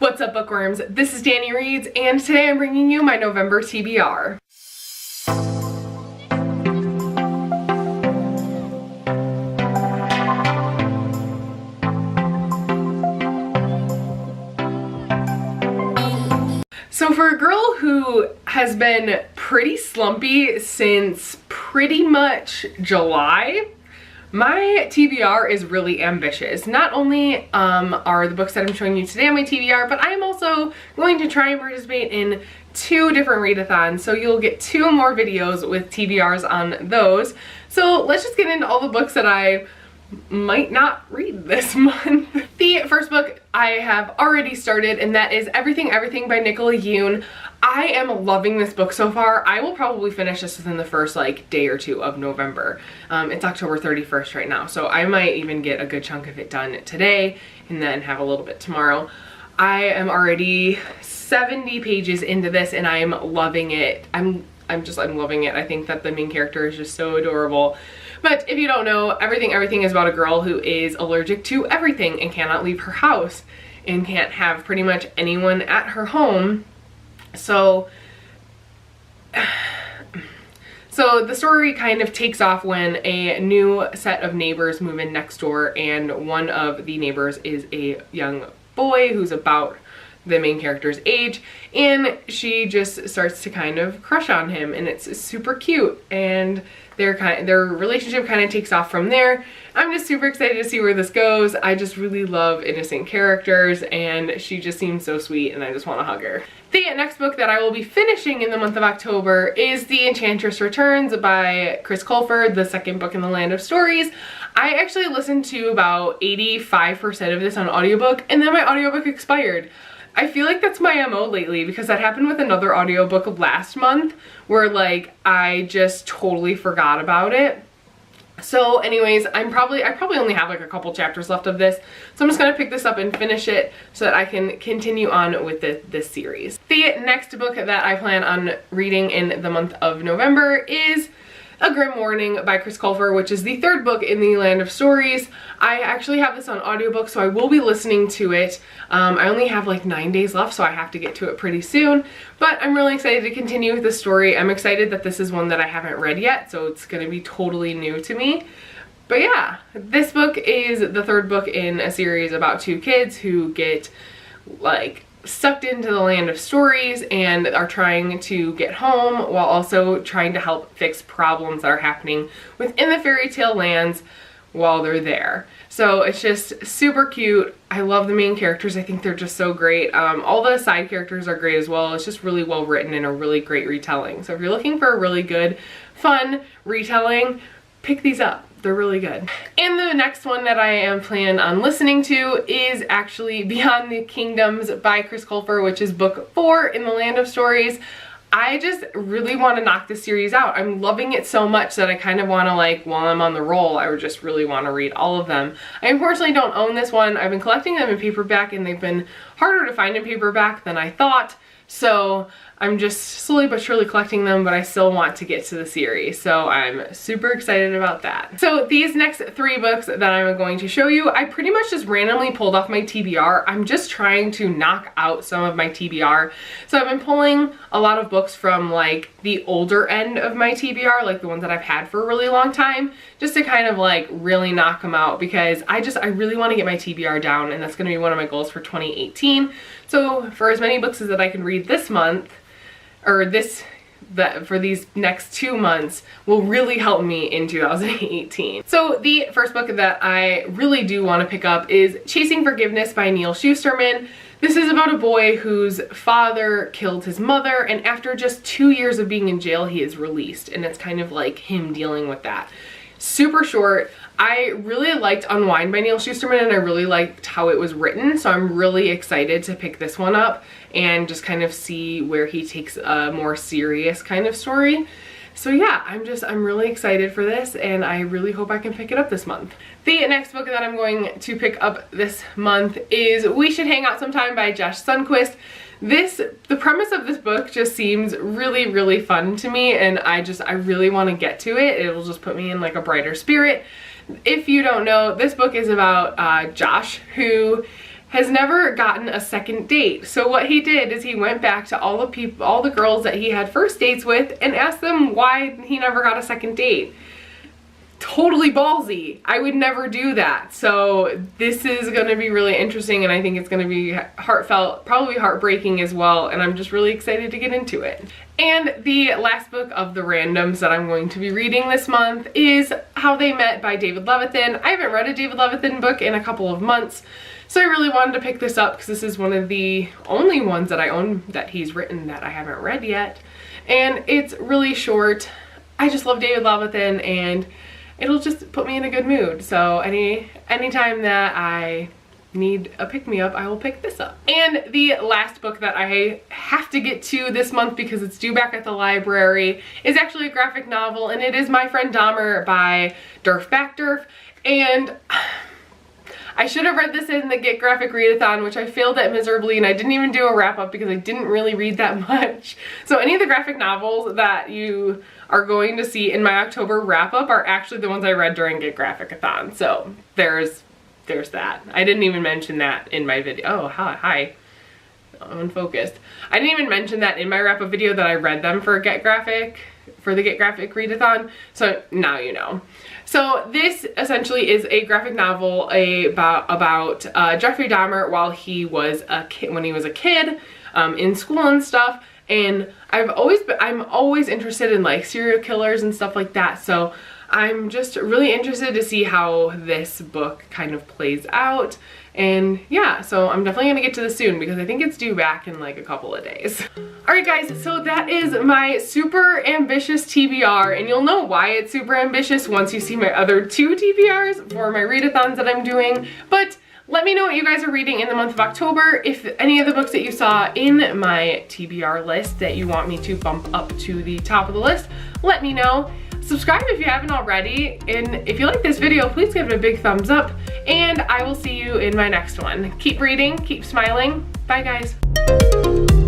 What's up, bookworms? This is Dani Reads, and today I'm bringing you my November TBR. So for a girl who has been pretty slumpy since pretty much July, my TBR is really ambitious. Not only are the books that I'm showing you today on my TBR, but I am also going to try and participate in 2 different readathons, so you'll get 2 more videos with TBRs on those. So let's just get into all the books that I might not read this month. The first book I have already started, and that is Everything Everything by Nicola Yoon. I am loving this book so far. I will probably finish this within the first day or 2 of November. It's October 31st right now, so I might even get a good chunk of it done today and then have a little bit tomorrow. I am already 70 pages into this and I'm loving it. I'm loving it. I think that the main character is just so adorable. But if you don't know, Everything Everything is about a girl who is allergic to everything and cannot leave her house and can't have pretty much anyone at her home. So the story kind of takes off when a new set of neighbors move in next door, and one of the neighbors is a young boy who's about the main character's age, and she just starts to kind of crush on him, and it's super cute, and their relationship kind of takes off from there. I'm just super excited to see where this goes. I just really love innocent characters, and she just seems so sweet, and I just want to hug her. The next book that I will be finishing in the month of October is The Enchantress Returns by Chris Colfer, the second book in the Land of Stories. I actually listened to about 85% of this on audiobook, and then my audiobook expired. I feel like that's my MO lately, because that happened with another audiobook last month where I just totally forgot about it. So anyways, I probably only have a couple chapters left of this, so I'm just gonna pick this up and finish it so that I can continue on with this series. The next book that I plan on reading in the month of November is A Grim Warning by Chris Colfer, which is the 3rd book in the Land of Stories. I actually have this on audiobook, so I will be listening to it. I only have 9 days left, so I have to get to it pretty soon. But I'm really excited to continue with the story. I'm excited that this is one that I haven't read yet, so it's going to be totally new to me. But yeah, this book is the 3rd book in a series about 2 kids who get sucked into the Land of Stories and are trying to get home while also trying to help fix problems that are happening within the fairy tale lands while they're there. So it's just super cute. I love the main characters. I think they're just so great. All the side characters are great as well. It's just really well written and a really great retelling. So if you're looking for a really good, fun retelling, pick these up. They're really good. And the next one that I am planning on listening to is actually Beyond the Kingdoms by Chris Colfer, which is book 4 in the Land of Stories. I just really want to knock this series out. I'm loving it so much that I kind of want to, while I'm on the roll, I would just really want to read all of them. I unfortunately don't own this one. I've been collecting them in paperback, and they've been harder to find in paperback than I thought. So I'm just slowly but surely collecting them, but I still want to get to the series. So I'm super excited about that. So these next 3 books that I'm going to show you, I pretty much just randomly pulled off my TBR. I'm just trying to knock out some of my TBR. So I've been pulling a lot of books from the older end of my TBR, the ones that I've had for a really long time, just to kind of really knock them out, because I really want to get my TBR down, and that's going to be one of my goals for 2018. So for as many books as that I can read this month, or for these next 2 months, will really help me in 2018. So the first book that I really do want to pick up is Chasing Forgiveness by Neal Shusterman. This is about a boy whose father killed his mother, and after just 2 years of being in jail, he is released, and it's kind of him dealing with that. Super short. I really liked Unwind by Neal Shusterman, and I really liked how it was written, so I'm really excited to pick this one up and just kind of see where he takes a more serious kind of story. So yeah, I'm really excited for this, and I really hope I can pick it up this month. The next book that I'm going to pick up this month is We Should Hang Out Sometime by Josh Sundquist. The premise of this book just seems really, really fun to me, and I really want to get to it. It will just put me in a brighter spirit. If you don't know, this book is about Josh, who has never gotten a second date. So what he did is he went back to all the girls that he had first dates with and asked them why he never got a second date. Totally ballsy. I would never do that. So this is gonna be really interesting, and I think it's gonna be heartfelt, probably heartbreaking as well, and I'm just really excited to get into it. And the last book of the randoms that I'm going to be reading this month is How They Met by David Levithan. I haven't read a David Levithan book in a couple of months, so I really wanted to pick this up because this is one of the only ones that I own that he's written that I haven't read yet. And it's really short. I just love David Levithan, and it'll just put me in a good mood. So anytime that I need a pick-me-up, I will pick this up. And the last book that I have to get to this month because it's due back at the library is actually a graphic novel, and it is My Friend Dahmer by Durf Backdurf. And I should have read this in the Get Graphic Readathon, which I failed at miserably, and I didn't even do a wrap-up because I didn't really read that much. So any of the graphic novels that you are going to see in my October wrap-up are actually the ones I read during Get Graphic-a-thon. So there's that. I didn't even mention that in my video. Oh, hi. Unfocused. I didn't even mention that in my wrap-up video that I read them for the Get Graphic Readathon. So now you know. So this essentially is a graphic novel about Jeffrey Dahmer while he was a kid, when he was a kid, in school and stuff. And I'm always interested in like serial killers and stuff like that. So I'm just really interested to see how this book kind of plays out. And yeah, so I'm definitely gonna get to this soon because I think it's due back in like a couple of days. Alright guys, so that is my super ambitious TBR, and you'll know why it's super ambitious once you see my other 2 TBRs for my readathons that I'm doing. But let me know what you guys are reading in the month of October. If any of the books that you saw in my TBR list that you want me to bump up to the top of the list, let me know. Subscribe if you haven't already, and if you like this video, please give it a big thumbs up, and I will see you in my next one. Keep reading, keep smiling. Bye guys.